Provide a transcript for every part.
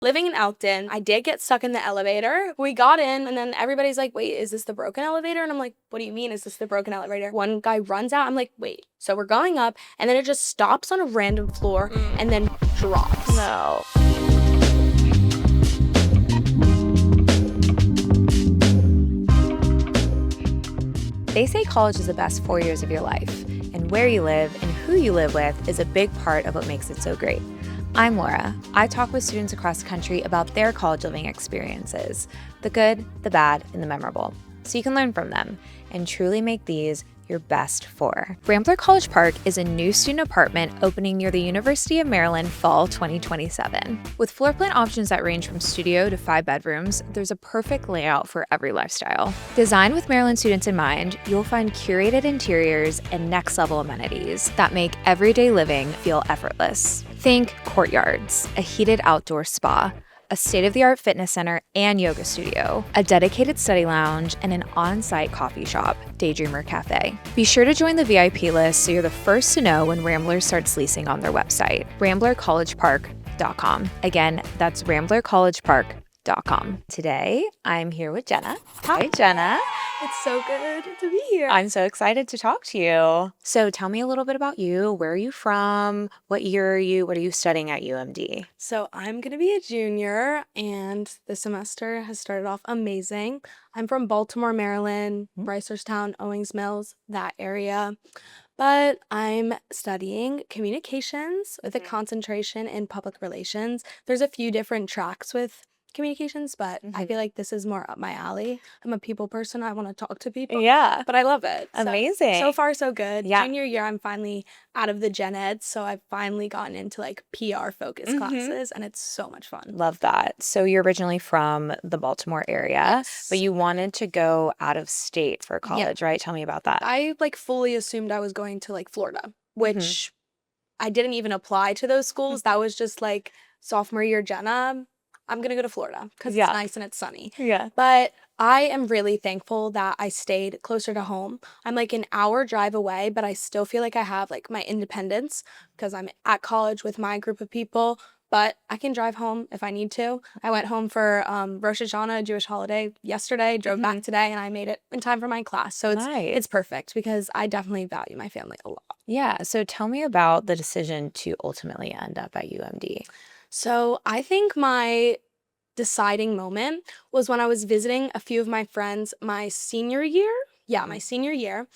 living in Elkton, I did get stuck in the elevator. We got in, and then everybody's like, wait, is this the broken elevator? And I'm like, what do you mean, is this the broken elevator? One guy runs out. I'm like, wait. So we're going up, and then it just stops on a random floor and then drops. No. They say college is the best 4 years of your life, and where you live and who you live with is a big part of what makes it so great. I'm Laura. I talk with students across the country about their college living experiences, the good, the bad, and the memorable, so you can learn from them and truly make these your best 4. Rambler College Park is a new student apartment opening near the University of Maryland fall 2027. With floor plan options that range from studio to 5 bedrooms, there's a perfect layout for every lifestyle. Designed with Maryland students in mind, you'll find curated interiors and next-level amenities that make everyday living feel effortless. Think courtyards, a heated outdoor spa, a state-of-the-art fitness center and yoga studio, a dedicated study lounge, and an on-site coffee shop, Daydreamer Cafe. Be sure to join the VIP list so you're the first to know when Rambler starts leasing on their website, ramblercollegepark.com. Again, that's ramblercollegepark.com. Today, I'm here with Jenna. Hi, Jenna. It's so good to be here. I'm so excited to talk to you. So tell me a little bit about you. Where are you from? What year are you? What are you studying at UMD? So I'm going to be a junior, and the semester has started off amazing. I'm from Baltimore, Maryland, Brycerstown, Owings Mills, that area. But I'm studying communications with a concentration in public relations. There's a few different tracks with communications, but I feel like this is more up my alley. I'm a people person. I want to talk to people. Yeah. But I love it. Amazing. So far, so good. Yeah. Junior year, I'm finally out of the gen ed, so I've finally gotten into like PR focused classes, and it's so much fun. Love that. So you're originally from the Baltimore area, but you wanted to go out of state for college, right? Tell me about that. I like fully assumed I was going to like Florida, which I didn't even apply to those schools. That was just like sophomore year Jenna, I'm going to go to Florida because it's nice and it's sunny. Yeah. But I am really thankful that I stayed closer to home. I'm like an hour drive away, but I still feel like I have like my independence because I'm at college with my group of people, but I can drive home if I need to. I went home for Rosh Hashanah, a Jewish holiday, yesterday, drove back today, and I made it in time for my class. So it's perfect because I definitely value my family a lot. Yeah. So tell me about the decision to ultimately end up at UMD. So I think my deciding moment was when I was visiting a few of my friends my senior year. Yeah, my senior year.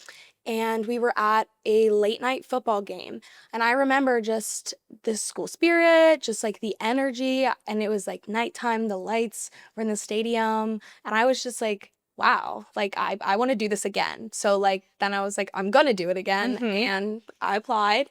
And we were at a late night football game. And I remember just the school spirit, just like the energy. And it was like nighttime, the lights were in the stadium. And I was just like, wow, like I want to do this again. So like then I was like, I'm going to do it again. And I applied.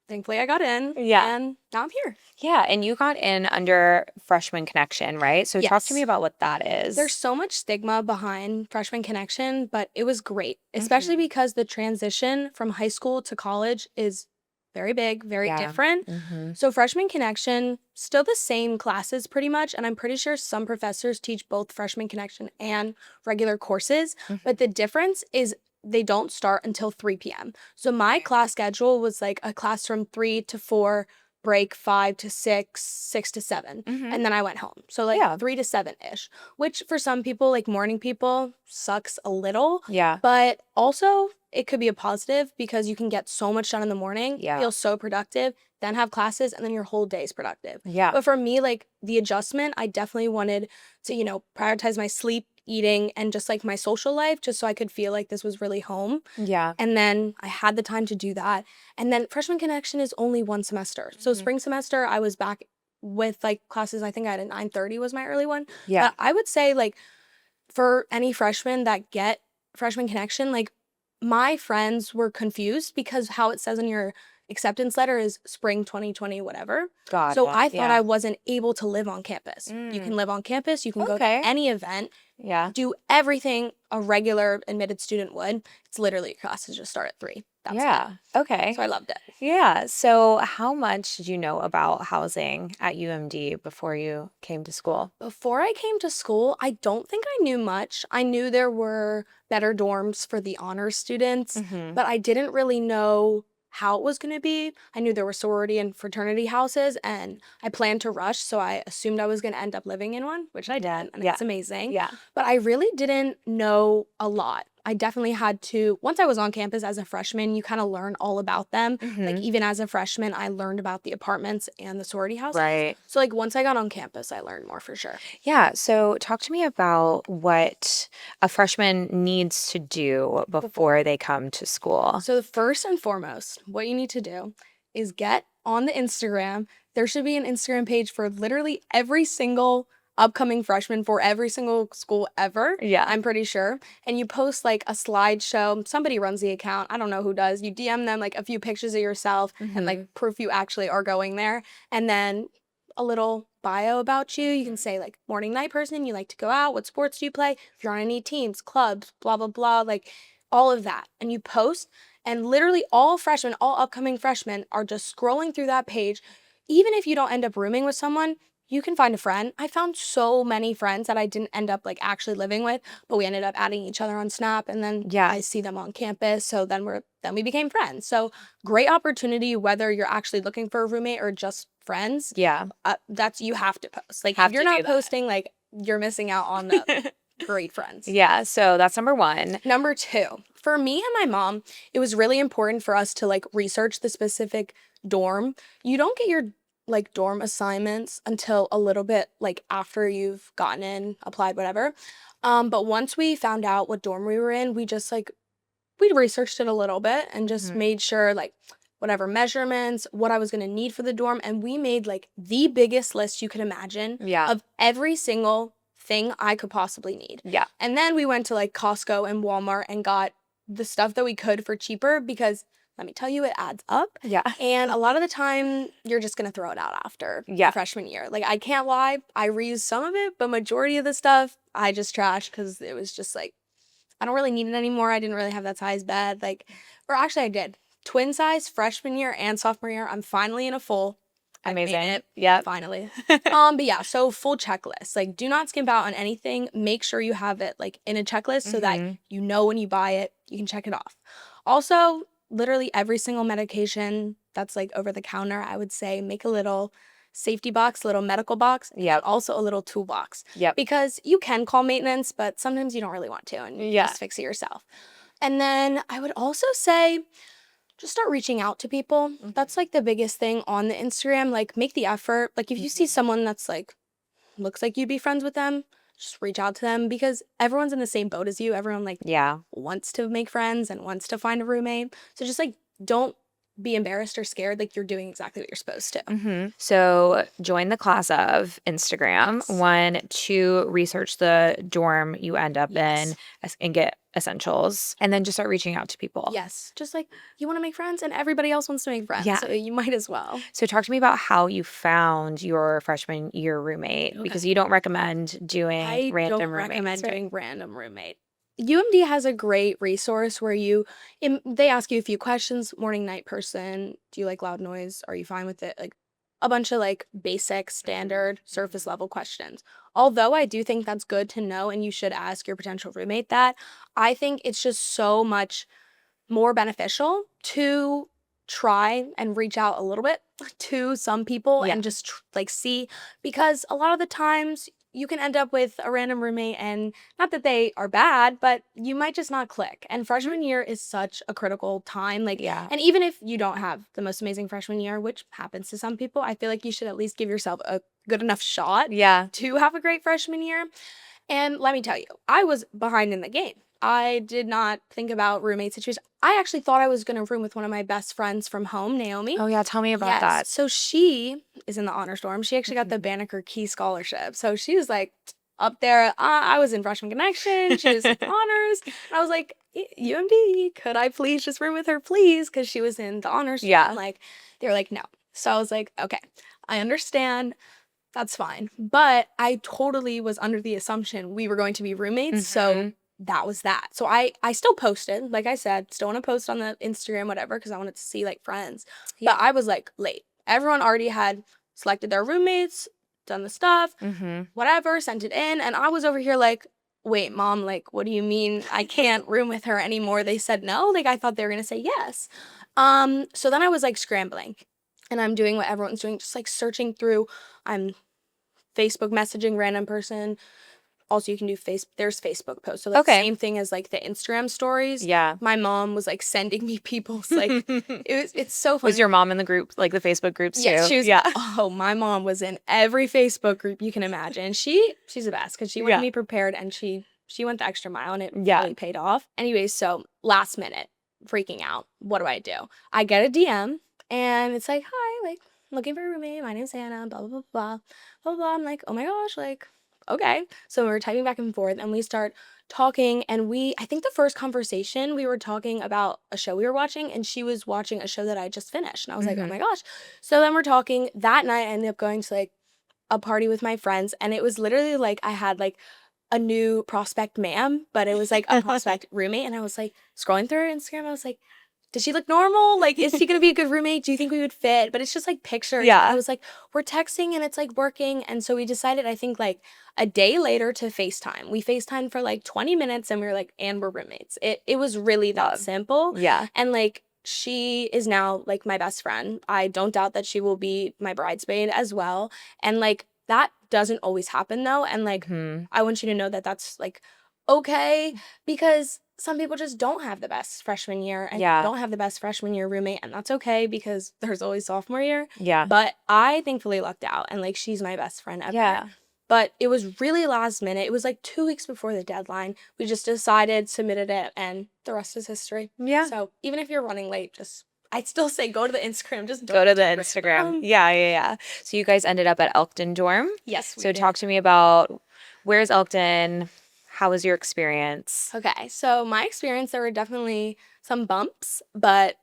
Thankfully, I got in, and now I'm here. Yeah, and you got in under Freshman Connection, right? So talk to me about what that is. There's so much stigma behind Freshman Connection, but it was great, especially because the transition from high school to college is very big, very different. So Freshman Connection, still the same classes pretty much, and I'm pretty sure some professors teach both Freshman Connection and regular courses, but the difference is they don't start until 3 p.m. So my class schedule was like a class from 3 to 4, break 5 to 6, 6 to 7. And then I went home. So like 3 to 7-ish, which for some people, like morning people, sucks a little. Yeah. But also it could be a positive because you can get so much done in the morning, feel so productive, then have classes, and then your whole day is productive. Yeah. But for me, like the adjustment, I definitely wanted to, prioritize my sleep, eating, and just like my social life, just so I could feel like this was really home. Yeah. And then I had the time to do that. And then Freshman Connection is only one semester. So spring semester, I was back with like classes. I think I had a 9:30 was my early one. Yeah. But I would say like for any freshmen that get Freshman Connection, like my friends were confused because how it says in your acceptance letter is spring 2020 whatever. So I thought I wasn't able to live on campus. You can live on campus, you can go to any event, do everything a regular admitted student would. It's literally your classes just start at 3. That's it. Okay. So I loved it. Yeah. So how much did you know about housing at UMD before you came to school? Before I came to school, I don't think I knew much. I knew there were better dorms for the honors students, but I didn't really know how it was going to be. I knew there were sorority and fraternity houses, and I planned to rush, so I assumed I was going to end up living in one, which I did, and it's amazing. Yeah. But I really didn't know a lot. I definitely had to, once I was on campus as a freshman, you kind of learn all about them. Like, even as a freshman, I learned about the apartments and the sorority houses. Right. So, like, once I got on campus, I learned more for sure. Yeah. So talk to me about what a freshman needs to do before they come to school. So, first and foremost, what you need to do is get on the Instagram. There should be an Instagram page for literally every single upcoming freshman for every single school ever. Yeah. I'm pretty sure. And you post like a slideshow. Somebody runs the account. I don't know who does. You DM them like a few pictures of yourself and like proof you actually are going there. And then a little bio about you. You can say like morning, night person. You like to go out. What sports do you play? If you're on any teams, clubs, blah, blah, blah. Like all of that. And you post. And literally all freshmen, all upcoming freshmen are just scrolling through that page. Even if you don't end up rooming with someone, you can find a friend. I found so many friends that I didn't end up like actually living with, but we ended up adding each other on Snap, and then I see them on campus. So then we became friends. So great opportunity, whether you're actually looking for a roommate or just friends. Yeah. That's, you have to post. Like if you're not posting, like you're missing out on the great friends. Yeah. So that's number one. Number two, for me and my mom, it was really important for us to like research the specific dorm. You don't get your like dorm assignments until a little bit like after you've gotten in, applied, whatever. But once we found out what dorm we were in, we just like, we researched it a little bit and just made sure like whatever measurements, what I was going to need for the dorm. And we made like the biggest list you could imagine of every single thing I could possibly need. Yeah. And then we went to like Costco and Walmart and got the stuff that we could for cheaper because let me tell you, it adds up. Yeah. And a lot of the time, you're just going to throw it out after freshman year. Like, I can't lie. I reused some of it, but majority of the stuff, I just trashed because it was just like, I don't really need it anymore. I didn't really have that size bed. Like, or actually, I did. Twin size freshman year and sophomore year. I'm finally in a full. Amazing. Yeah. Finally. But yeah, so full checklist. Like, do not skimp out on anything. Make sure you have it like in a checklist so that you know when you buy it, you can check it off. Also, literally every single medication that's like over the counter, I would say make a little safety box, little medical box, also a little toolbox. Because you can call maintenance, but sometimes you don't really want to and you just fix it yourself. And then I would also say just start reaching out to people. That's like the biggest thing on the Instagram. Like make the effort. Like if you see someone that's like, looks like you'd be friends with them, just reach out to them because everyone's in the same boat as you. Everyone like wants to make friends and wants to find a roommate. So just like don't be embarrassed or scared. Like you're doing exactly what you're supposed to. So join the class of Instagram. 1, 2, research the dorm you end up in and get essentials. And then just start reaching out to people. Yes. Just like you want to make friends and everybody else wants to make friends. So you might as well. So talk to me about how you found your freshman year roommate because you don't recommend doing random roommates. I don't recommend doing random roommate. UMD has a great resource where they ask you a few questions. Morning, night person. Do you like loud noise? Are you fine with it? Like a bunch of like basic, standard, surface level questions. Although I do think that's good to know and you should ask your potential roommate that, I think it's just so much more beneficial to try and reach out a little bit to some people and just like see, because a lot of the times you can end up with a random roommate and not that they are bad, but you might just not click. And freshman year is such a critical time. Like, and even if you don't have the most amazing freshman year, which happens to some people, I feel like you should at least give yourself a good enough shot to have a great freshman year. And let me tell you, I was behind in the game. I did not think about roommate situation. I actually thought I was going to room with one of my best friends from home, Naomi. Oh, yeah. Tell me about that. So she is in the honors dorm. She actually got the Banneker Key Scholarship. So she was like up there. I was in freshman connection. She was in honors. And I was like, UMD, could I please just room with her, please? Because she was in the honors dorm. Like, they were like, no. So I was like, okay, I understand. That's fine. But I totally was under the assumption we were going to be roommates. So that was that. So I still posted, like I said, still want to post on the Instagram, whatever, because I wanted to see like friends. But I was like late. Everyone already had selected their roommates, done the stuff, whatever, sent it in. And I was over here like, wait, mom, like, what do you mean I can't room with her anymore? They said no. Like, I thought they were going to say yes. So then I was like scrambling, and I'm doing what everyone's doing, just like searching through. I'm Facebook messaging random person. Also, you can do there's Facebook posts. So like same thing as like the Instagram stories. Yeah. My mom was like sending me people's like it's so funny. Was your mom in the group, like the Facebook groups too? Yeah, she was. Yeah. Oh, my mom was in every Facebook group you can imagine. She's the best because she went to me prepared, and she went the extra mile, and it really paid off. Anyways, so last minute, freaking out. What do? I get a DM, and it's like, hi, like, looking for a roommate. My name's Hannah. Blah blah blah blah blah blah. I'm like, oh my gosh, like, okay. So we're typing back and forth, and we start talking, and I think the first conversation we were talking about a show we were watching, and she was watching a show that I just finished, and I was like, oh my gosh. So then we're talking. That night I ended up going to like a party with my friends, and it was literally like I had like a new prospect ma'am, but it was like a prospect roommate, and I was like scrolling through her Instagram. I was like, does she look normal? Like, is she gonna be a good roommate? Do you think we would fit? But it's just like pictures. Yeah. I was like, we're texting and it's like working. And so we decided, I think like a day later, to FaceTime. We FaceTimed for like 20 minutes, and we were like, and we're roommates. It was really that simple. Yeah. And like, she is now like my best friend. I don't doubt that she will be my bridesmaid as well. And like, that doesn't always happen though. And like, I want you to know that that's like okay, because some people just don't have the best freshman year and don't have the best freshman year roommate, and that's okay because there's always sophomore year. Yeah. But I thankfully lucked out, and like, she's my best friend ever. Yeah. But it was really last minute. It was like 2 weeks before the deadline. We just decided, submitted it, and the rest is history. Yeah. So even if you're running late, I'd still say go to the Instagram. Just go to the Instagram. Yeah. So you guys ended up at Elkton dorm? Yes. So talk to me about, where's Elkton? How was your experience? Okay, so my experience, there were definitely some bumps, but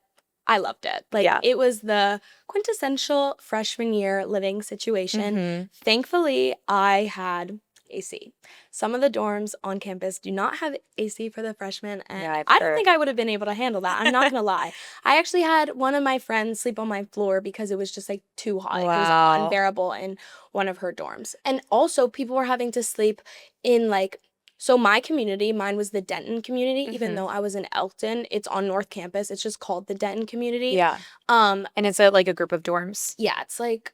I loved it. Like, it was the quintessential freshman year living situation. Thankfully, I had AC. Some of the dorms on campus do not have AC for the freshmen, and I don't think I would have been able to handle that. I'm not going to lie. I actually had one of my friends sleep on my floor because it was just like too hot. Wow. It was unbearable in one of her dorms. And also, people were having to sleep in like, so my community, mine was the Denton community, even though I was in Elkton. It's on North Campus. It's just called the Denton community. Yeah. And it's like a group of dorms. Yeah, it's like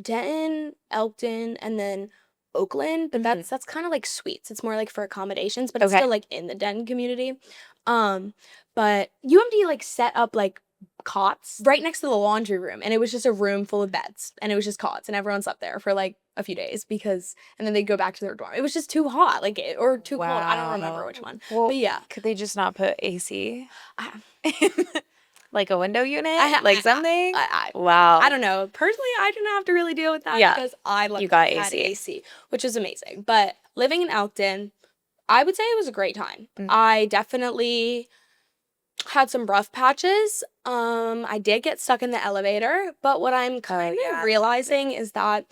Denton, Elkton, and then Oakland. But that's kind of like suites. It's more like for accommodations, but it's still like in the Denton community. But UMD like set up like cots right next to the laundry room, and it was just a room full of beds, and it was just cots, and everyone slept there for like a few days and then they'd go back to their dorm. It was just too hot, like, or too cold. I don't remember which one. Well, but yeah. Could they just not put AC? Like a window unit? Like something? Wow. I don't know. Personally, I didn't have to really deal with that because I had AC, which is amazing. But living in Elkton, I would say it was a great time. I definitely had some rough patches. I did get stuck in the elevator, but what I'm kind of realizing is that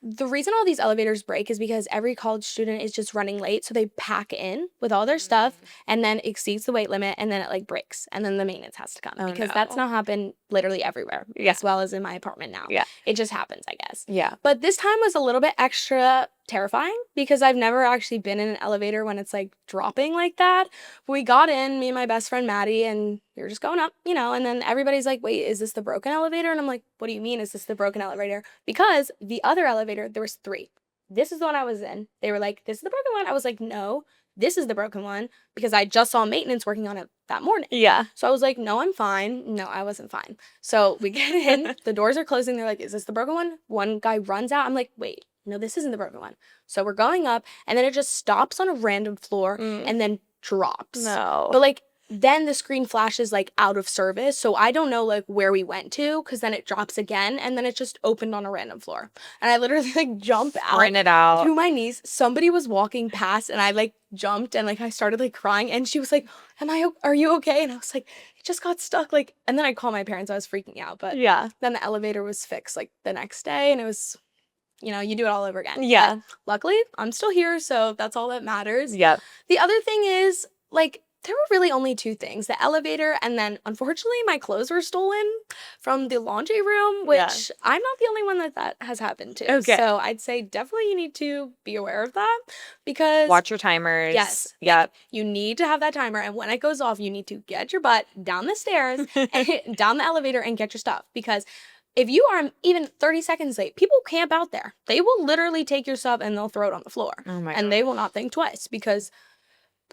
the reason all these elevators break is because every college student is just running late, so they pack in with all their stuff, and then exceeds the weight limit, and then it like breaks, and then the maintenance has to come because that's now happened literally everywhere, as well as in my apartment now. Yeah, it just happens, I guess. Yeah, but this time was a little bit extra terrifying because I've never actually been in an elevator when it's like dropping like that. We got in, me and my best friend Maddie, and we were just going up, and then everybody's like, wait, is this the broken elevator? And I'm like, what do you mean, is this the broken elevator? Because the other elevator, there was 3. This is the one I was in. They were like, this is the broken one. I was like, no, this is the broken one, because I just saw maintenance working on it that morning. Yeah. So I was like, no, I'm fine. No, I wasn't fine. So we get in, the doors are closing. They're like, is this the broken one? One guy runs out. I'm like, wait, no, this isn't the broken one. So we're going up, and then it just stops on a random floor and then drops. No. But like, then the screen flashes like out of service. So I don't know like where we went to, because then it drops again, and then it just opened on a random floor. And I literally like jumped out to my knees. Somebody was walking past, and I like jumped, and like I started like crying, and she was like, are you okay? And I was like, it just got stuck. Like, and then I called my parents. I was freaking out. But then the elevator was fixed like the next day, and it was, you do it all over again. Yeah. But luckily, I'm still here, so that's all that matters. Yeah. The other thing is, like, There were really only two things, the elevator, and then unfortunately my clothes were stolen from the laundry room, which I'm not the only one that has happened to. Okay. So I'd say definitely you need to be aware of that because watch your timers. Yes. Yep. You need to have that timer, and when it goes off, you need to get your butt down the stairs and down the elevator and get your stuff because if you are even 30 seconds late, people camp out there. They will literally take your stuff and they'll throw it on the floor. Oh my and God. they will not think twice because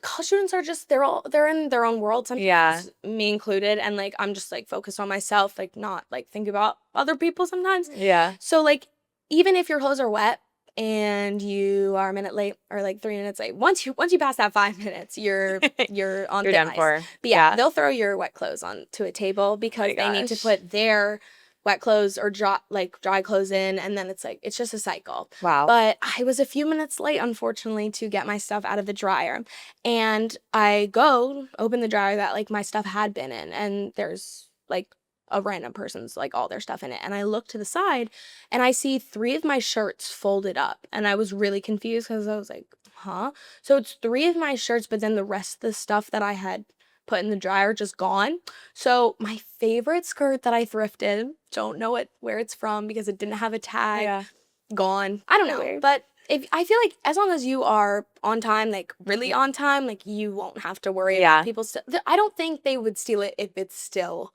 college students are just they're in their own world sometimes, Yeah. me included, and like I'm just like focused on myself, like not like think about other people sometimes. Yeah. So like even if your clothes are wet and you are a minute late or like 3 minutes late, once you pass that 5 minutes, you're on You're thin done ice. for. But yeah, they'll throw your wet clothes onto a table because they need to gosh. put their wet clothes or dry clothes in, and then it's just a cycle. Wow. But I was a few minutes late, unfortunately, to get my stuff out of the dryer. And I go open the dryer that like my stuff had been in, and there's like a random person's like all their stuff in it. And I look to the side and I see 3 of my shirts folded up. And I was really confused because I was like, huh? So it's 3 of my shirts, but then the rest of the stuff that I had put in the dryer just gone. So my favorite skirt that I thrifted, don't know where it's from because it didn't have a tag, gone. I don't know. Weird. But if I feel like as long as you are on time, like really on time, like you won't have to worry about people I don't think they would steal it if it's still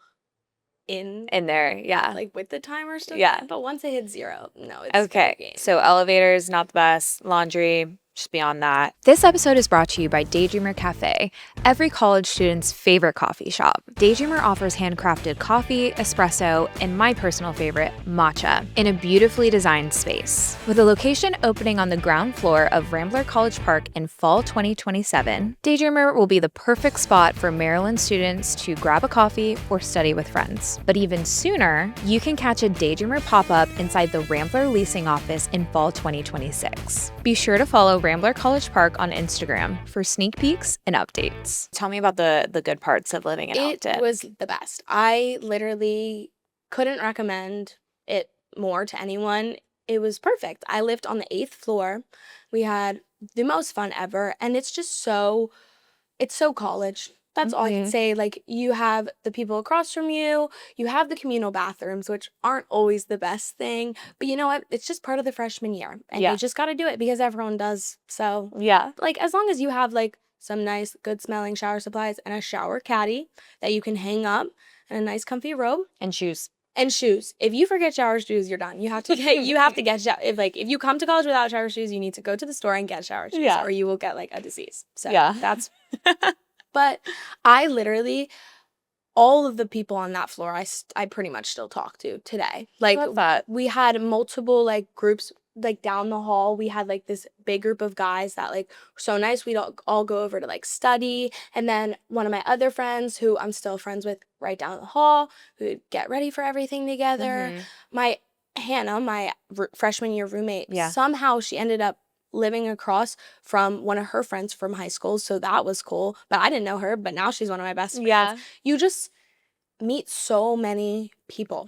in there. Yeah. like with the timer still. Yeah. But once it hits 0, no, it's Okay. game. So elevators, not the best. Laundry, just beyond that. This episode is brought to you by Daydreamer Cafe, every college student's favorite coffee shop. Daydreamer offers handcrafted coffee, espresso, and my personal favorite, matcha, in a beautifully designed space. With a location opening on the ground floor of Rambler College Park in fall 2027, Daydreamer will be the perfect spot for Maryland students to grab a coffee or study with friends. But even sooner, you can catch a Daydreamer pop-up inside the Rambler leasing office in fall 2026. Be sure to follow Rambler College Park on Instagram for sneak peeks and updates. Tell me about the good parts of living in Elkton. It was the best. I literally couldn't recommend it more to anyone. It was perfect. I lived on the 8th floor. We had the most fun ever, and it's so college. That's all I can say. Like, you have the people across from you, you have the communal bathrooms, which aren't always the best thing, but you know what? It's just part of the freshman year, and you just got to do it because everyone does. So, like, as long as you have, like, some nice, good-smelling shower supplies and a shower caddy that you can hang up and a nice comfy robe. And shoes. And shoes. If you forget shower shoes, you're done. You have to get if you come to college without shower shoes, you need to go to the store and get shower shoes, or you will get like a disease. So that's. But I literally, all of the people on that floor, I pretty much still talk to today. Like, we had multiple like groups. Like down the hall, we had like this big group of guys that like were so nice. We'd all go over to like study, and then one of my other friends who I'm still friends with right down the hall, who'd get ready for everything together. My Hannah, my freshman year roommate, somehow she ended up living across from one of her friends from high school, so that was cool. But I didn't know her, but now she's one of my best friends. You just meet so many people.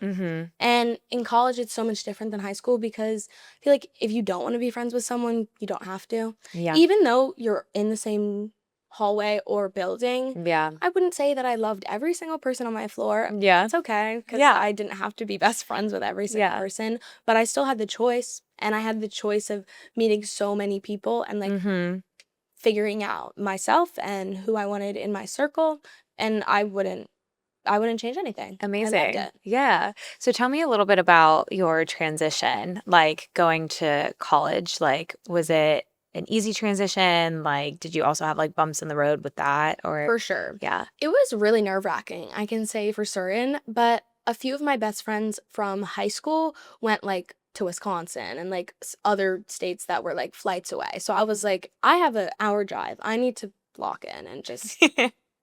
And in college, it's so much different than high school because I feel like if you don't want to be friends with someone, you don't have to. Even though you're in the same hallway or building, I wouldn't say that I loved every single person on my floor. It's okay because I didn't have to be best friends with every single person, but I still had the choice, and I had the choice of meeting so many people and like figuring out myself and who I wanted in my circle, and I wouldn't change anything. Amazing. Yeah. So tell me a little bit about your transition, like going to college. Like, was it an easy transition? Like, did you also have like bumps in the road with that? Or For sure. Yeah. It was really nerve-wracking, I can say for certain, but a few of my best friends from high school went like to Wisconsin and like other states that were like flights away. So I was like, I have an hour drive. I need to lock in and just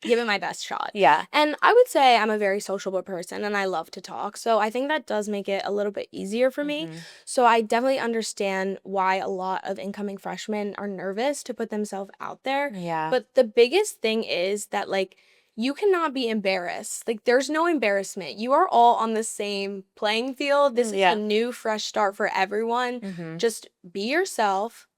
give it my best shot. And I would say I'm a very sociable person and I love to talk. So I think that does make it a little bit easier for me. So I definitely understand why a lot of incoming freshmen are nervous to put themselves out there. But the biggest thing is that like you cannot be embarrassed. Like, there's no embarrassment. You are all on the same playing field. This is a new, fresh start for everyone. Just be yourself.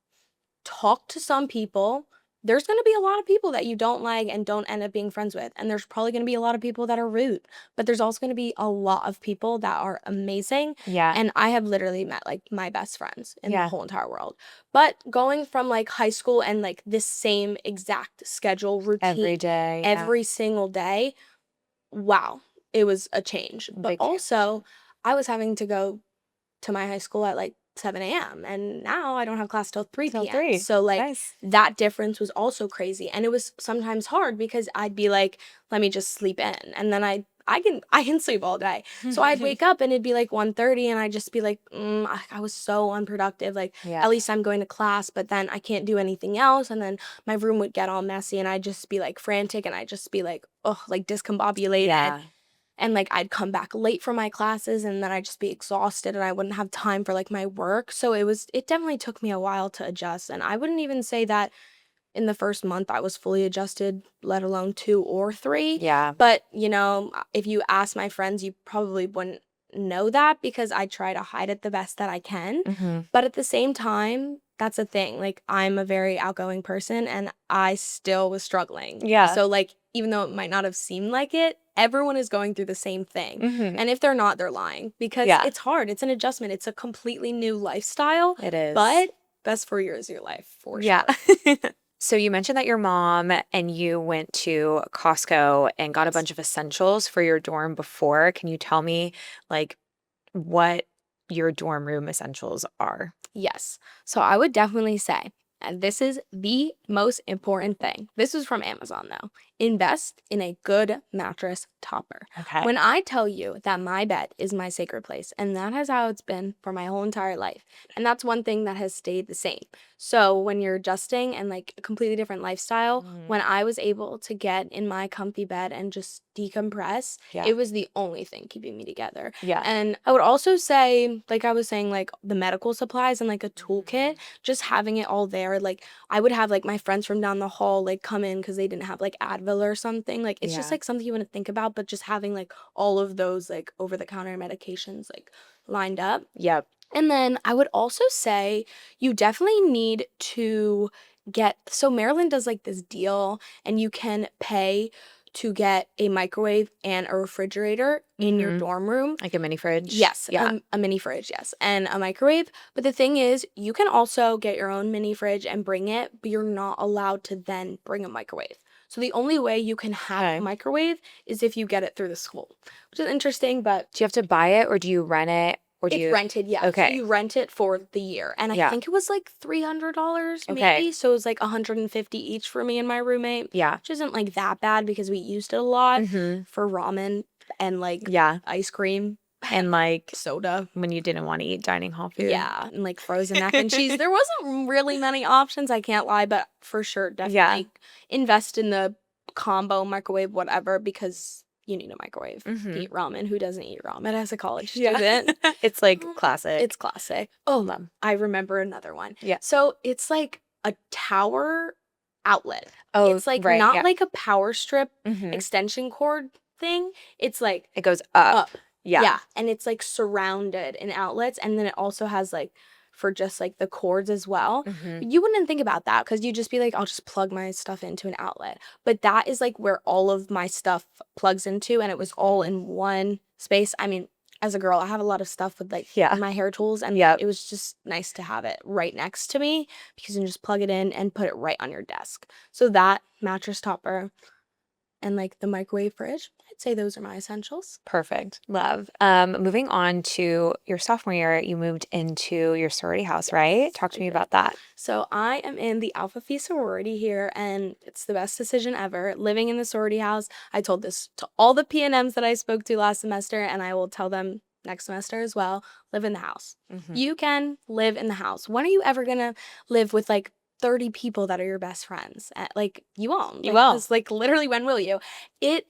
Talk to some people. there's going to be a lot of people that you don't like and don't end up being friends with. And there's probably going to be a lot of people that are rude. But there's also going to be a lot of people that are amazing. Yeah. And I have literally met like my best friends in the Yeah. whole entire world. But going from like high school and like this same exact schedule, routine, Every day. every single day, wow, it was a change. But Big also, I was having to go to my high school at like 7 a.m. and now I don't have class till 3 Till p.m. 3. So like Nice. that difference was also crazy. And it was sometimes hard because I'd be like, let me just sleep in. And then I can sleep all day. So I'd wake up and it'd be like 1:30 and I'd just be like, I was so unproductive. Like Yeah. at least I'm going to class, but then I can't do anything else. And then my room would get all messy and I'd just be like frantic and I'd just be like, oh, like discombobulated. Yeah. And like I'd come back late from my classes and then I'd just be exhausted and I wouldn't have time for like my work. So it definitely took me a while to adjust. And I wouldn't even say that in the first month I was fully adjusted, let alone 2 or 3. Yeah. But, if you ask my friends, you probably wouldn't know that because I try to hide it the best that I can. Mm-hmm. But at the same time, that's a thing. Like I'm a very outgoing person and I still was struggling. Yeah. So like even though it might not have seemed like it, everyone is going through the same thing. Mm-hmm. And if they're not, they're lying because it's hard. It's an adjustment. It's a completely new lifestyle. It is. But best 4 years of your life for Yeah. sure. So you mentioned that your mom and you went to Costco and got a bunch of essentials for your dorm before. Can you tell me like what your dorm room essentials are? Yes. So I would definitely say, and this is the most important thing. This is from Amazon though. Invest in a good mattress topper. Okay. When I tell you that my bed is my sacred place, and that is how it's been for my whole entire life, and that's one thing that has stayed the same. So when you're adjusting and like a completely different lifestyle, when I was able to get in my comfy bed and just decompress, it was the only thing keeping me together. Yeah. And I would also say, like I was saying, like the medical supplies and like a toolkit, just having it all there. Like I would have like my friends from down the hall like come in because they didn't have like Advil or something. Like it's just like something you wouldn't think about, but just having like all of those like over-the-counter medications like lined up. Yep. And then I would also say you definitely need to so Maryland does like this deal and you can pay to get a microwave and a refrigerator in your dorm room. Like a mini fridge? Yes. Yeah. A mini fridge, yes. And a microwave. But the thing is, you can also get your own mini fridge and bring it, but you're not allowed to then bring a microwave. So the only way you can have a microwave is if you get it through the school, which is interesting, but Do you have to buy it or do you rent it? Or do it's you rented, yeah. Okay. So you rent it for the year. And I think it was like $300 maybe. So it was like $150 each for me and my roommate. Yeah. Which isn't like that bad because we used it a lot Mm-hmm. for ramen and like Yeah. ice cream, And like soda. when you didn't want to eat dining hall food. Yeah. And like frozen mac and cheese. There wasn't really many options, I can't lie, but for sure, definitely invest in the combo microwave, whatever, because you need a microwave to eat ramen. Who doesn't eat ramen as a college student? It's like classic. It's classic. Oh, I remember another one. Yeah. So it's like a tower outlet. Oh, it's like right, not yeah. like a power strip Mhm. extension cord thing. It's like It goes up. Yeah. Yeah. And it's like surrounded in outlets. And then it also has like for just like the cords as well. Mhm. You wouldn't think about that because you'd just be like, I'll just plug my stuff into an outlet. But that is like where all of my stuff plugs into, and it was all in one space. I mean, as a girl, I have a lot of stuff with like my hair tools, and it was just nice to have it right next to me because you can just plug it in and put it right on your desk. So that mattress topper and like the microwave fridge, I'd say those are my essentials. Perfect. Love. Moving on to your sophomore year, you moved into your sorority house, right? Talk to me about that. So I am in the Alpha Phi sorority here, and it's the best decision ever. Living in the sorority house, I told this to all the PNMs that I spoke to last semester, and I will tell them next semester as well. Live in the house. You can live in the house. When are you ever gonna live with like 30 people that are your best friends? Like you won't. You won't. 'Cause, like literally, when will you? It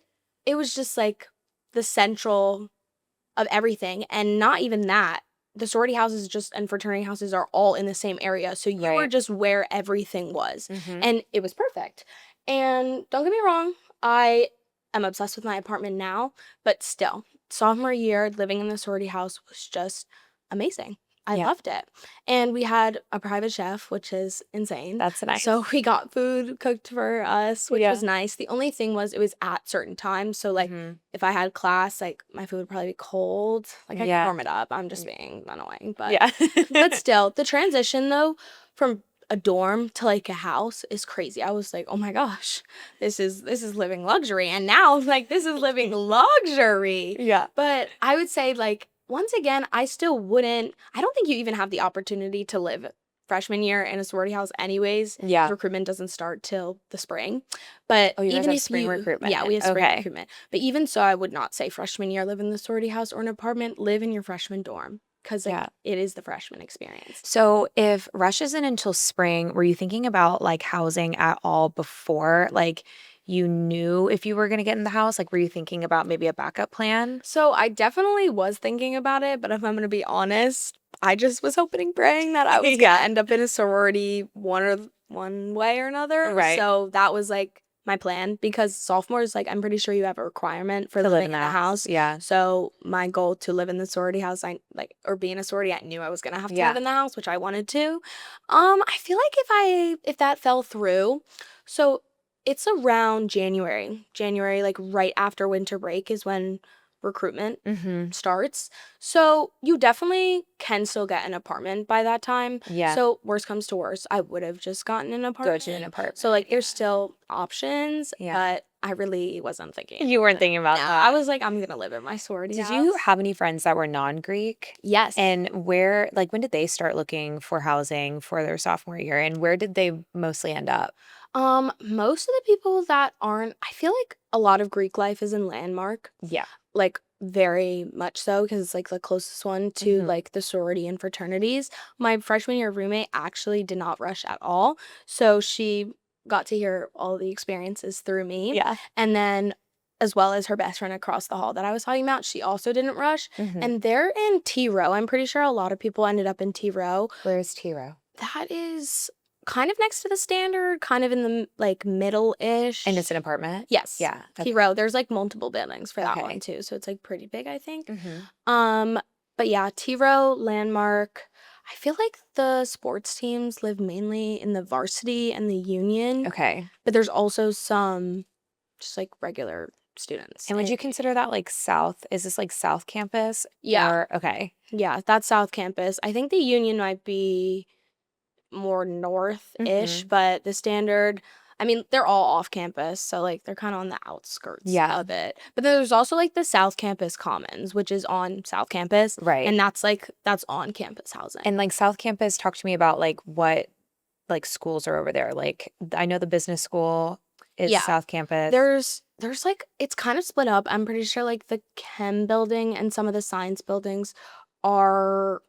was just like the central of everything, and not even that. The sorority houses and fraternity houses are all in the same area, so you were just where everything was, and it was perfect. And don't get me wrong, I am obsessed with my apartment now, but still, sophomore year living in the sorority house was just amazing. I loved it. And we had a private chef, which is insane. That's nice. So we got food cooked for us, which was nice. The only thing was it was at certain times. So like if I had class, like my food would probably be cold. Like I could warm it up. I'm just being annoying. But but still, the transition though from a dorm to like a house is crazy. I was like, oh my gosh, this is living luxury. And now like this is living luxury. Yeah. But I would say like once again, I don't think you even have the opportunity to live freshman year in a sorority house anyways. Yeah. Recruitment doesn't start till the spring. But you guys even have if spring recruitment. Yeah, we have spring recruitment. But even so, I would not say freshman year live in the sorority house or an apartment. Live in your freshman dorm. Because like, it is the freshman experience. So if rush isn't until spring, were you thinking about like housing at all before like you knew if you were going to get in the house? Like were you thinking about maybe a backup plan? So I definitely was thinking about it, but if I'm going to be honest, I just was hoping and praying that I was going to end up in a sorority one way or another. Right. So that was like my plan because sophomores, like I'm pretty sure you have a requirement for living in a house. Yeah. So my goal to live in the sorority house, or be in a sorority, I knew I was gonna have to live in the house, which I wanted to. I feel like if that fell through, so it's around January, like right after winter break is when recruitment starts. So you definitely can still get an apartment by that time. Yeah. So worst comes to worst, I would have just gotten an apartment. Go to an apartment. So like there's still options, but I really wasn't thinking. You weren't thinking about that. I was like, I'm gonna live in my sorority house. Did you have any friends that were non-Greek? Yes. And when did they start looking for housing for their sophomore year? And where did they mostly end up? Most of the people that aren't, I feel like a lot of Greek life is in Landmark. Yeah. Like very much so because it's like the closest one to like the sorority and fraternities. My freshman year roommate actually did not rush at all. So she got to hear all the experiences through me. Yeah. And then as well as her best friend across the hall that I was talking about, she also didn't rush. And they're in T row. I'm pretty sure a lot of people ended up in T row. Where's T row? That is kind of next to the Standard, kind of in the like middle-ish. And it's an apartment? Yes. Yeah. T row. There's like multiple buildings for that one too. So it's like pretty big, I think. But yeah, T row, Landmark. I feel like the sports teams live mainly in the varsity and the union. Okay. But there's also some just like regular students. And would you consider that like South? Is this like South Campus? Yeah. Okay. Yeah, that's South Campus. I think the union might be more north-ish, but the Standard, I mean, they're all off campus, so like they're kind of on the outskirts of it. But there's also like the South Campus Commons, which is on South Campus. Right. And that's on campus housing. And like South Campus, talk to me about like what like schools are over there. Like I know the business school is South Campus. There's like, it's kind of split up. I'm pretty sure like the Chem building and some of the science buildings are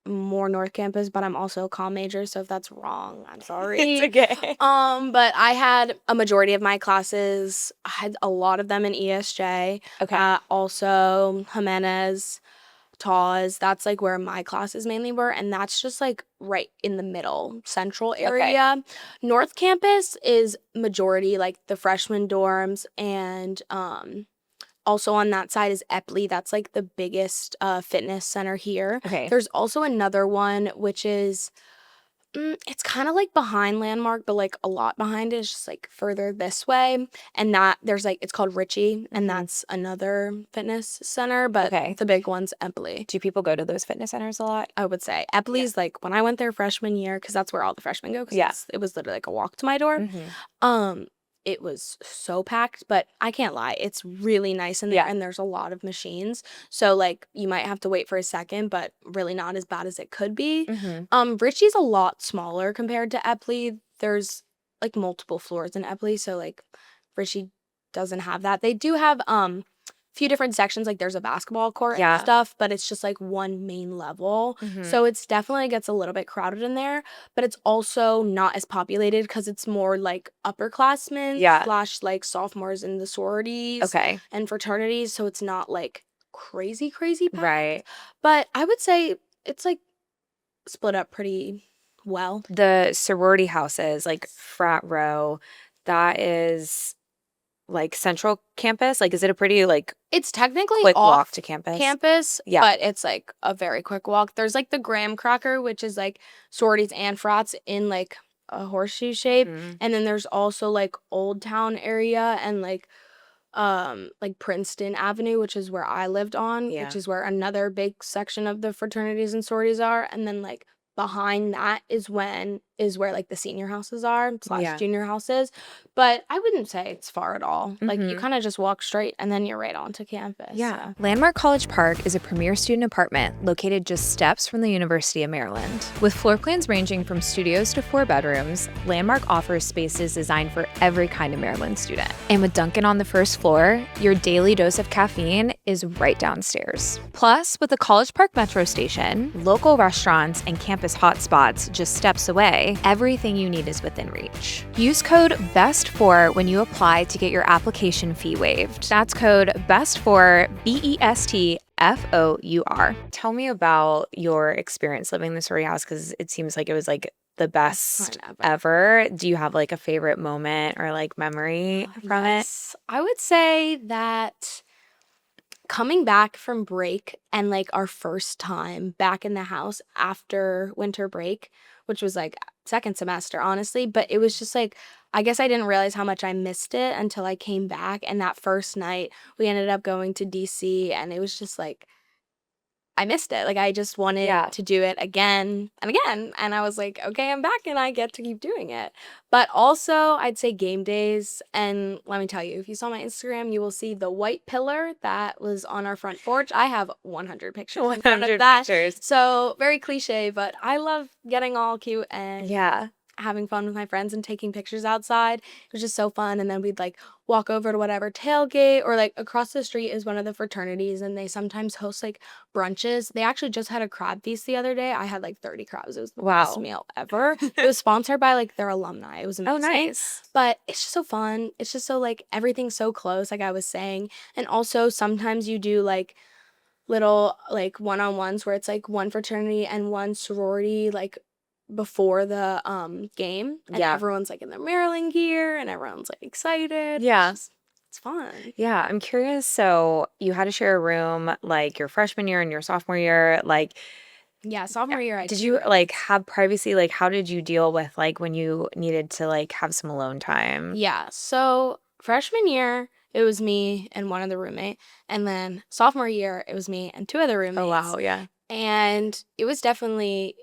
more North Campus, but I'm also a comm major, so if that's wrong, I'm sorry. It's okay. But I had a majority of my classes, I had a lot of them in ESJ. Okay. Also Jimenez, TAWS, that's like where my classes mainly were, and that's just like right in the middle, central area. North Campus is majority like the freshman dorms, and also on that side is Epley. That's like the biggest fitness center here. Okay. There's also another one which is it's kind of like behind Landmark, but like a lot behind it. It's just like further this way. And that there's like, it's called Ritchie, and that's another fitness center, but the big one's Epley. Do people go to those fitness centers a lot? I would say. Epley's like, when I went there freshman year, because that's where all the freshmen go, because it was literally like a walk to my door. It was so packed, but I can't lie. It's really nice in there, and there's a lot of machines. So, like, you might have to wait for a second, but really not as bad as it could be. Ritchie's a lot smaller compared to Epley. There's, like, multiple floors in Epley, so, like, Ritchie doesn't have that. They do have few different sections, like there's a basketball court and stuff, but it's just like one main level. So it's definitely gets a little bit crowded in there, but it's also not as populated because it's more like upperclassmen slash like sophomores in the sororities and fraternities. So it's not like crazy packed. Right. But I would say it's like split up pretty well. The sorority houses, like frat row, that is like central campus? Like, is it a pretty like It's technically quick walk off to campus? campus, Yeah. but it's like a very quick walk. There's like the graham cracker, which is like sororities and frats in like a horseshoe shape. Mhm. And then there's also like Old Town area and like Princeton Avenue, which is where I lived on, Yeah. which is where another big section of the fraternities and sororities are. And then like behind that is where like the senior houses are Yeah. / junior houses. But I wouldn't say it's far at all. Like you Mhm. kind of just walk straight and then you're right onto campus. Yeah. Landmark College Park is a premier student apartment located just steps from the University of Maryland. With floor plans ranging from studios to 4 bedrooms, Landmark offers spaces designed for every kind of Maryland student. And with Dunkin' on the first floor, your daily dose of caffeine is right downstairs. Plus, with the College Park Metro Station, local restaurants, and campus hotspots just steps away, everything you need is within reach. Use code BEST4 when you apply to get your application fee waived. That's code BEST4, BESTFOUR. Tell me about your experience living in the sorority house, because it seems like it was like the best ever. Do you have like a favorite moment or like memory from it? I would say that coming back from break and like our first time back in the house after winter break, which was like second semester, honestly, but it was just like, I guess I didn't realize how much I missed it until I came back. And that first night, we ended up going to DC, and it was just like, I missed it. Like, I just wanted to do it again and again. And I was like, okay, I'm back and I get to keep doing it. But also, I'd say game days. And let me tell you, if you saw my Instagram, you will see the white pillar that was on our front porch. I have 100 pictures in front of that. So, very cliche, but I love getting all cute and having fun with my friends and taking pictures outside. It was just so fun. And then we'd like walk over to whatever tailgate, or like across the street is one of the fraternities, and they sometimes host like brunches. They actually just had a crab feast the other day. I had like 30 crabs. It was the best meal ever. It was sponsored by like their alumni. It was amazing. Oh, nice. But it's just so fun. It's just so like everything's so close, like I was saying. And also sometimes you do like little like one-on-ones where it's like one fraternity and one sorority like before the game, and everyone's like in their Maryland gear and everyone's like excited. It's fun. Yeah, I'm curious. So you had to share a room like your freshman year and your sophomore year. Like, sophomore year I did you like have privacy? Like, how did you deal with like when you needed to like have some alone time? So freshman year it was me and one other roommate, and then sophomore year it was me and 2 other roommates. Oh wow, yeah. And it was definitely,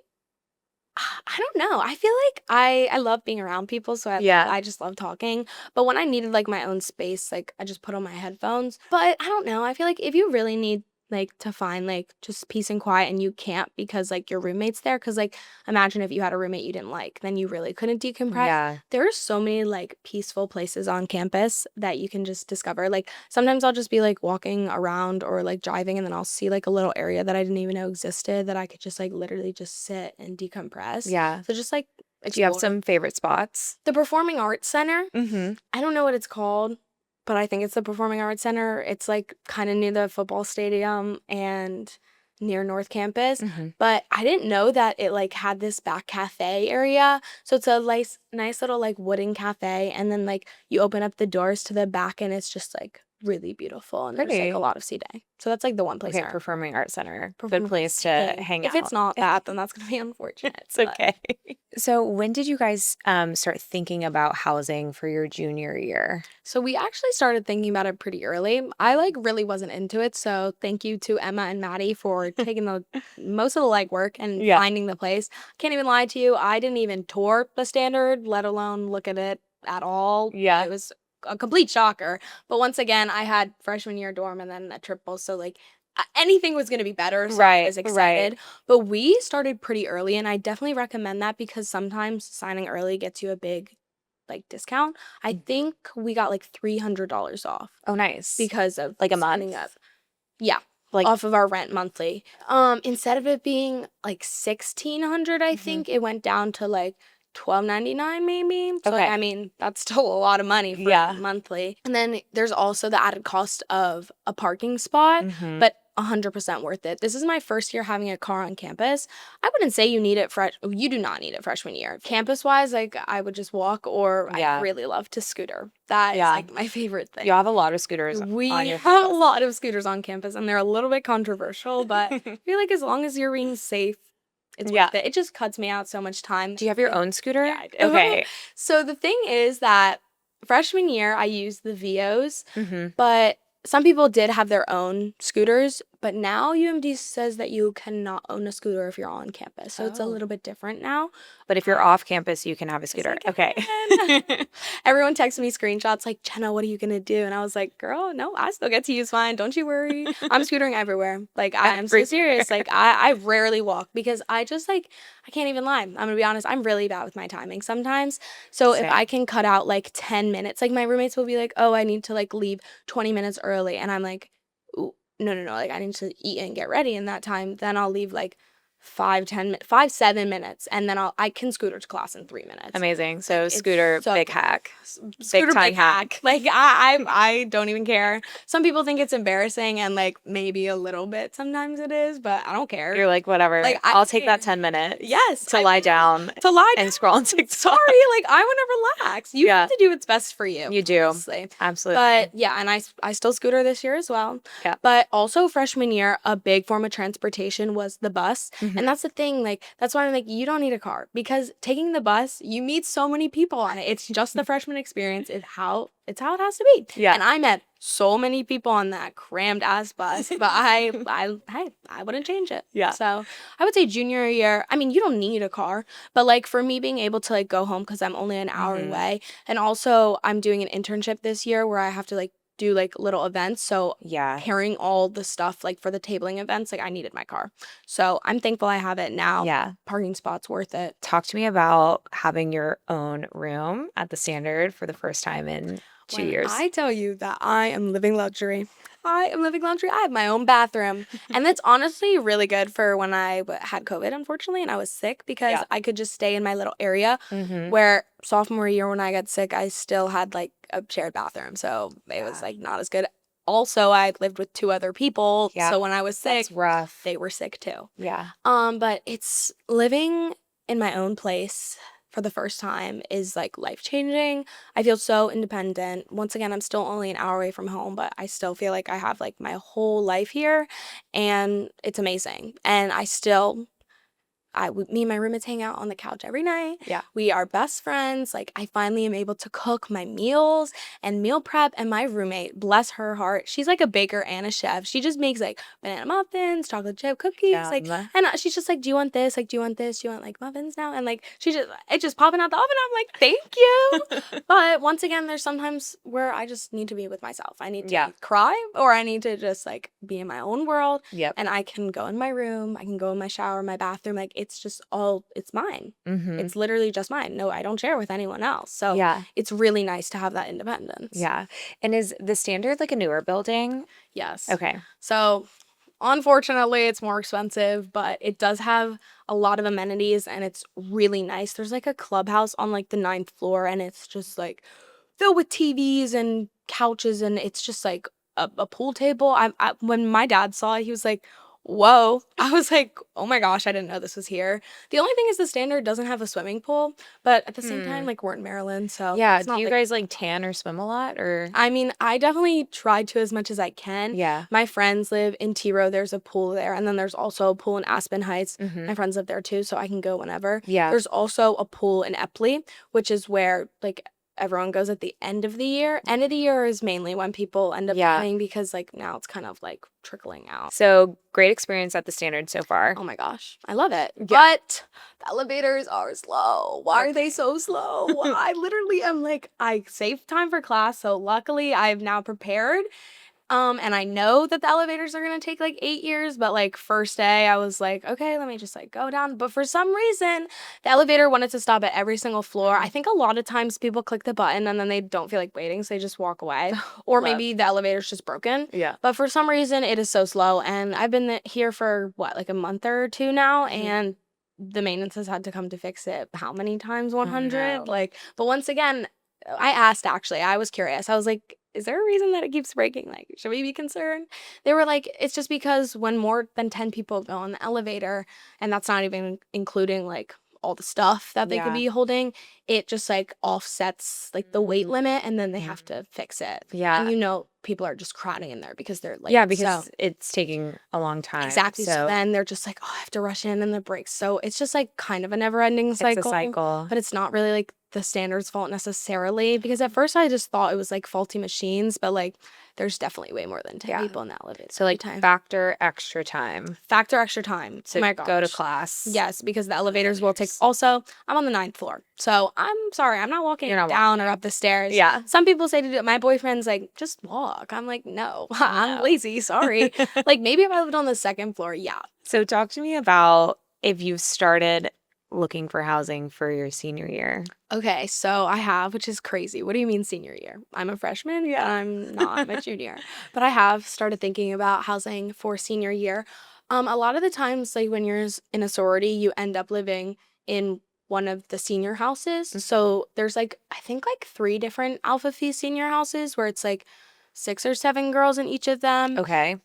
I don't know. I feel like I love being around people, so I just love talking. But when I needed like my own space, like I just put on my headphones. But I don't know. I feel like if you really need like to find like just peace and quiet, and you can't because like your roommate's there, because like imagine if you had a roommate you didn't like, then you really couldn't decompress. There are so many like peaceful places on campus that you can just discover. Like sometimes I'll just be like walking around or like driving, and then I'll see like a little area that I didn't even know existed that I could just like literally just sit and decompress. So just like Do you have some favorite spots? The Performing Arts Center. Mm-hmm. I don't know what it's called, but I think it's the Performing Arts Center. It's like kind of near the football stadium and near North Campus. But I didn't know that it like had this back cafe area. So it's a nice little like wooden cafe, and then like you open up the doors to the back and it's just like really beautiful, and there's like a lot of seating. So that's like the one place. Performing Arts Center. Good place to hang out. If it's not that, then that's gonna be unfortunate. It's okay. So when did you guys start thinking about housing for your junior year? So we actually started thinking about it pretty early. I like really wasn't into it, so thank you to Emma and Maddie for taking the most of the legwork and finding the place. Can't even lie to you, I didn't even tour the Standard, let alone look at it at all. It was a complete shocker. But once again, I had freshman year dorm and then a triple, so like anything was going to be better, so I was excited. But we started pretty early, and I definitely recommend that because sometimes signing early gets you a big like discount. I think we got like $300 off. Oh, nice. Because of like a month. Like off of our rent monthly. Instead of it being like $1,600, I think it went down to like $1,299 maybe. So I mean, that's still a lot of money for monthly. And then there's also the added cost of a parking spot. But 100% worth it. This is my first year having a car on campus. I wouldn't say you need it you do not need it freshman year. Campus wise, like I would just walk, or I really love to scooter. That is like my favorite thing. You have a lot of scooters We on your have a campus. lot of scooters on campus, and they're a little bit controversial, but I feel like as long as you're being safe, it's worth it. It just cuts me out so much time. Do you have your own scooter? Yeah, I do. Okay. So the thing is that freshman year, I used the VOs, but some people did have their own scooters, but now UMD says that you cannot own a scooter if you're on campus. So it's a little bit different now. But if you're off campus, you can have a scooter. Okay. Everyone texted me screenshots like, Jenna, what are you going to do? And I was like, girl, no, I still get to use mine. Don't you worry. I'm scootering everywhere. Like, I'm so serious. Like, I rarely walk because I just like, I can't even lie. I'm going to be honest. I'm really bad with my timing sometimes. So if I can cut out like 10 minutes, like my roommates will be like, oh, I need to like leave 20 minutes early. And I'm like, ooh, no. Like I need to eat and get ready in that time. Then I'll leave like 7 minutes, and then I can scooter to class in 3 minutes. Amazing. So scooter, big hack. Scooter, big hack. Like I don't even care. Some people think it's embarrassing, and like maybe a little bit sometimes it is, but I don't care. You're like, whatever. Like I'll take that 10 minutes. Yes. To lie down. And scroll on TikTok. Sorry, like I want to relax. You have to do what's best for you. You do. Honestly. Absolutely. But yeah, and I still scooter this year as well. Yeah. But also freshman year, a big form of transportation was the bus. And that's the thing, like, that's why I'm like, you don't need a car, because taking the bus, you meet so many people on it. It's just the freshman experience. It's how it has to be. Yeah. And I met so many people on that crammed ass bus, but I wouldn't change it. Yeah. So I would say junior year, I mean, you don't need a car, but like for me being able to like go home because I'm only an hour away, and also I'm doing an internship this year where I have to like do like little events, so carrying all the stuff like for the tabling events, like I needed my car, so I'm thankful I have it now. Parking spot's worth it. Talk to me about having your own room at the Standard for the first time in 2 years. I tell you that I am living luxury. I have my own bathroom. And that's honestly really good for when I had COVID, unfortunately, and I was sick, because I could just stay in my little area, where sophomore year when I got sick, I still had like a shared bathroom. So it was like not as good. Also, I lived with 2 other people. So when I was sick, that's rough. They were sick too. Yeah. But it's living in my own place for the first time is like life-changing. I feel so independent. Once again, I'm still only an hour away from home, but I still feel like I have like my whole life here, and it's amazing. And me and my roommates hang out on the couch every night. Yeah. We are best friends. Like, I finally am able to cook my meals and meal prep. And my roommate, bless her heart, she's like a baker and a chef. She just makes like banana muffins, chocolate chip cookies. Like, and she's just like, do you want this? Like, do you want this? Do you want like muffins now? And like, it's just popping out the oven. I'm like, thank you. But once again, there's sometimes where I just need to be with myself. I need to cry, or I need to just like be in my own world. Yep. And I can go in my room. I can go in my shower, my bathroom. Like, it's just it's mine. It's literally just mine. No, I don't share with anyone else. So it's really nice to have that independence. Yeah. And is the Standard like a newer building? Yes. Okay. So unfortunately, it's more expensive, but it does have a lot of amenities, and it's really nice. There's like a clubhouse on like the 9th floor, and it's just like filled with TVs and couches, and it's just like a pool table. When my dad saw it, he was like, whoa. I was like, oh my gosh, I didn't know this was here. The only thing is the Standard doesn't have a swimming pool, but at the same time, like, we're in Maryland, so yeah. Do you guys like tan or swim a lot, or? I mean, I definitely try to as much as I can. Yeah. My friends live in T-Row. There's a pool there, and then there's also a pool in Aspen Heights. My friends live there too, so I can go whenever. Yeah. There's also a pool in Epley, which is where like everyone goes at the end of the year. End of the year is mainly when people end up paying, because like now it's kind of like trickling out. So great experience at the Standard so far. Oh my gosh, I love it. Yeah. But the elevators are slow. Why are they so slow? I literally am like, I saved time for class, so luckily I've now prepared. And I know that the elevators are going to take like 8 years, but like first day I was like, okay, let me just like go down. But for some reason, the elevator wanted to stop at every single floor. I think a lot of times people click the button and then they don't feel like waiting, so they just walk away. Or maybe the elevator's just broken. Yeah. But for some reason, it is so slow. And I've been here for like a month or 2 now, and the maintenance has had to come to fix it how many times? 100? Like, but once again, I asked, actually, I was curious. I was like, is there a reason that it keeps breaking? Like, should we be concerned? They were like, it's just because when more than 10 people go on the elevator, and that's not even including like all the stuff that they could be holding, it just like offsets like the weight limit, and then they have to fix it. Yeah. And people are just crowding in there because they're like, because it's taking a long time. Exactly. So then they're just like, oh, I have to rush in and the breaks. So it's just like kind of a never ending cycle. It's a cycle. But it's not really like the standard's fault necessarily, because at first I just thought it was like faulty machines, but like there's definitely way more than 10 people in the elevator. So like factor extra time. Factor extra time to go to class. Yes, because the elevators will take. Also, I'm on the 9th floor, so I'm sorry, I'm not walking down or up the stairs. Yeah. Some people say to do it. My boyfriend's like, just walk. I'm like, no, I'm lazy. Sorry. Like maybe if I lived on the 2nd floor, yeah. So talk to me about if you've started looking for housing for your senior year. Okay, so I have, which is crazy. What do you mean senior year? I'm a freshman? Yeah. I'm not. I'm a junior. But I have started thinking about housing for senior year. A lot of the times, like when you're in a sorority, you end up living in one of the senior houses. So there's like, I think like 3 different Alpha Phi senior houses where it's like 6 or 7 girls in each of them. Okay.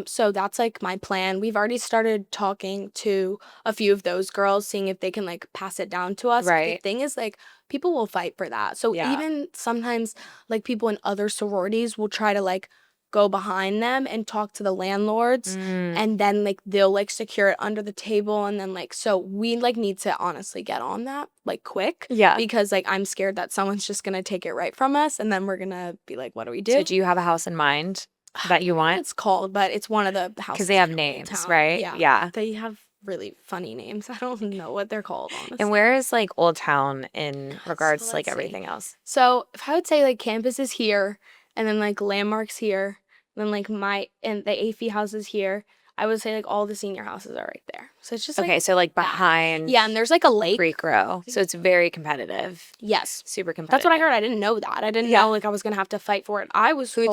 So that's like my plan. We've already started talking to a few of those girls, seeing if they can like pass it down to us. Right. The thing is like people will fight for that. So even sometimes like people in other sororities will try to like go behind them and talk to the landlords, and then like they'll like secure it under the table, and then like so we like need to honestly get on that like quick, because like I'm scared that someone's just gonna take it right from us, and then we're gonna be like, what do we do? So do you have a house in mind that you want? It's called, but it's one of the houses because they have names, right? Yeah, they have really funny names. I don't know what they're called, honestly. And where is like Old Town in regards to like everything else? So if I would say like campus is here, and then like landmarks here, then like and the AFI house is here, I would say like all the senior houses are right there. So it's just like, okay, so like behind and there's like a lake. Creek Row. So it's very competitive. Yes. Super competitive. That's what I heard. I didn't know that. I didn't know like I was gonna have to fight for it. I was who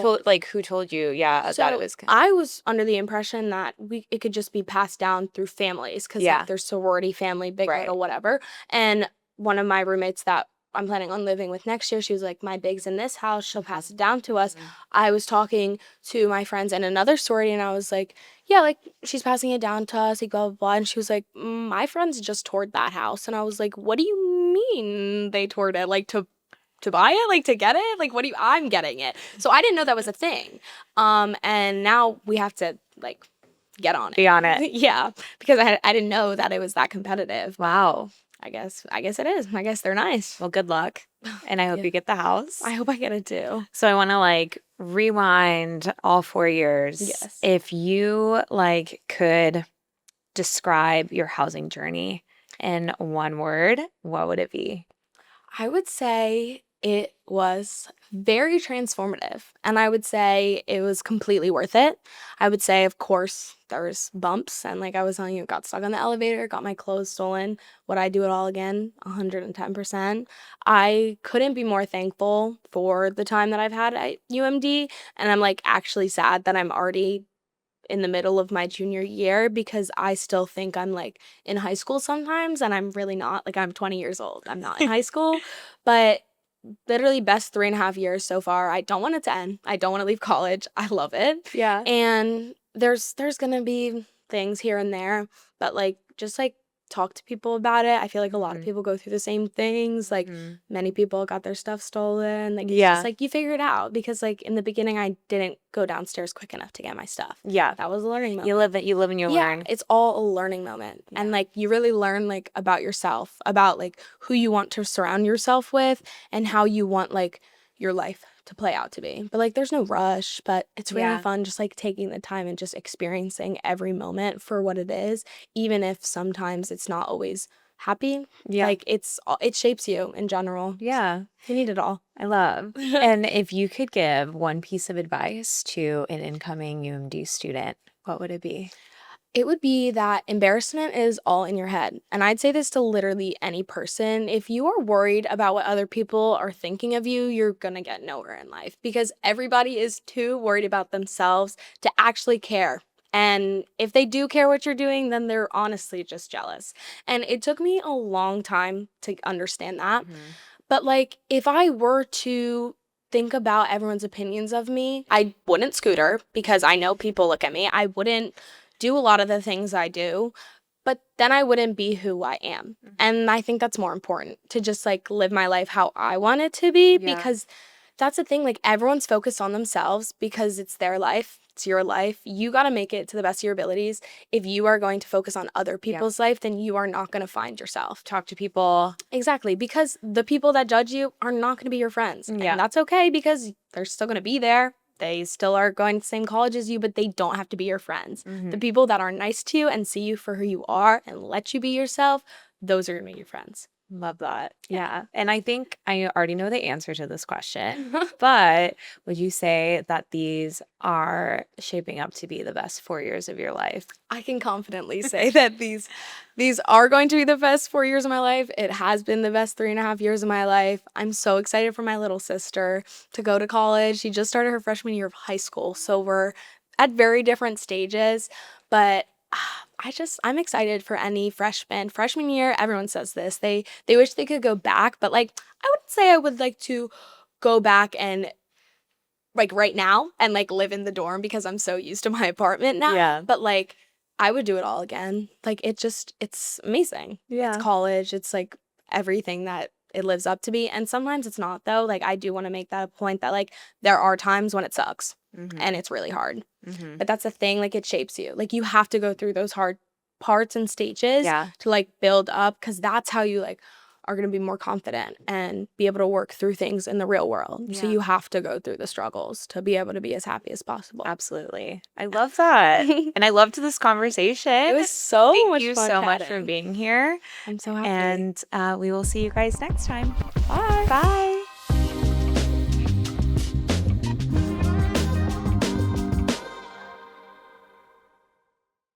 told you? Yeah, so that it was. I was under the impression that it could just be passed down through families, because like, there's sorority family, big little whatever. And one of my roommates that I'm planning on living with next year, she was like, my big's in this house, she'll pass it down to us. I was talking to my friends in another sorority, and I was like, yeah, like she's passing it down to us, like blah blah blah. And she was like, my friends just toured that house. And I was like, what do you mean they toured it? Like to buy it, like to get it, like what do you? I'm getting it. So I didn't know that was a thing. And now we have to like get on it, be on it. Yeah, because I didn't know that it was that competitive. Wow. I guess it is. I guess they're nice. Well, good luck. And I hope you get the house. I hope I get it too. So I want to like rewind all 4 years. Yes. If you like could describe your housing journey in one word, what would it be? I would say it was very transformative, and I would say it was completely worth it. I would say, of course, there was bumps, and like I was telling you, got stuck on the elevator, got my clothes stolen. Would I do it all again? 110%. I couldn't be more thankful for the time that I've had at UMD, and I'm like actually sad that I'm already in the middle of my junior year, because I still think I'm like in high school sometimes, and I'm really not. Like I'm 20 years old. I'm not in high school, but literally best 3.5 years so far. I don't want it to end. I don't want to leave college. I love it. Yeah. And there's gonna be things here and there, but like just like talk to people about it. I feel like a lot of people go through the same things. Like many people got their stuff stolen. Like it's just like you figure it out, because like in the beginning I didn't go downstairs quick enough to get my stuff. Yeah. That was a learning moment. You live and you learn. It's all a learning moment. Yeah. And like you really learn like about yourself, about like who you want to surround yourself with, and how you want like your life to play out to be. But like there's no rush, but it's really fun just like taking the time and just experiencing every moment for what it is, even if sometimes it's not always happy. Like it shapes you in general. Yeah. You need it all. I love. And if you could give one piece of advice to an incoming UMD student, what would it be? It would be that embarrassment is all in your head. And I'd say this to literally any person. If you are worried about what other people are thinking of you, you're going to get nowhere in life, because everybody is too worried about themselves to actually care. And if they do care what you're doing, then they're honestly just jealous. And it took me a long time to understand that. But like if I were to think about everyone's opinions of me, I wouldn't scooter because I know people look at me. I wouldn't do a lot of the things I do, but then I wouldn't be who I am. And I think that's more important, to just like live my life how I want it to be, because that's the thing. Like, everyone's focused on themselves because it's their life. It's your life. You got to make it to the best of your abilities. If you are going to focus on other people's life, then you are not going to find yourself. Talk to people. Exactly. Because the people that judge you are not going to be your friends. And that's okay, because they're still going to be there. They still are going to the same college as you, but they don't have to be your friends. The people that are nice to you and see you for who you are and let you be yourself, those are going to be your friends. Love that. Yeah. And I think I already know the answer to this question, but would you say that these are shaping up to be the best 4 years of your life? I can confidently say that these are going to be the best 4 years of my life. It has been the best 3.5 years of my life. I'm so excited for my little sister to go to college. She just started her freshman year of high school, so we're at very different stages, but I'm excited for any freshman. Freshman year, everyone says this. They wish they could go back, but like, I wouldn't say I would like to go back and like right now and like live in the dorm, because I'm so used to my apartment now. Yeah. But like, I would do it all again. Like, it's amazing. Yeah. It's college. It's like everything that it lives up to be. And sometimes it's not, though. Like, I do want to make that a point that like there are times when it sucks and it's really hard. But that's the thing. Like, it shapes you. Like, you have to go through those hard parts and stages to like build up, because that's how you like are going to be more confident and be able to work through things in the real world. So you have to go through the struggles to be able to be as happy as possible. Absolutely. I love that. And I loved this conversation. It was so much fun. Thank you so much for being here. I'm so happy. And we will see you guys next time. Bye. Bye.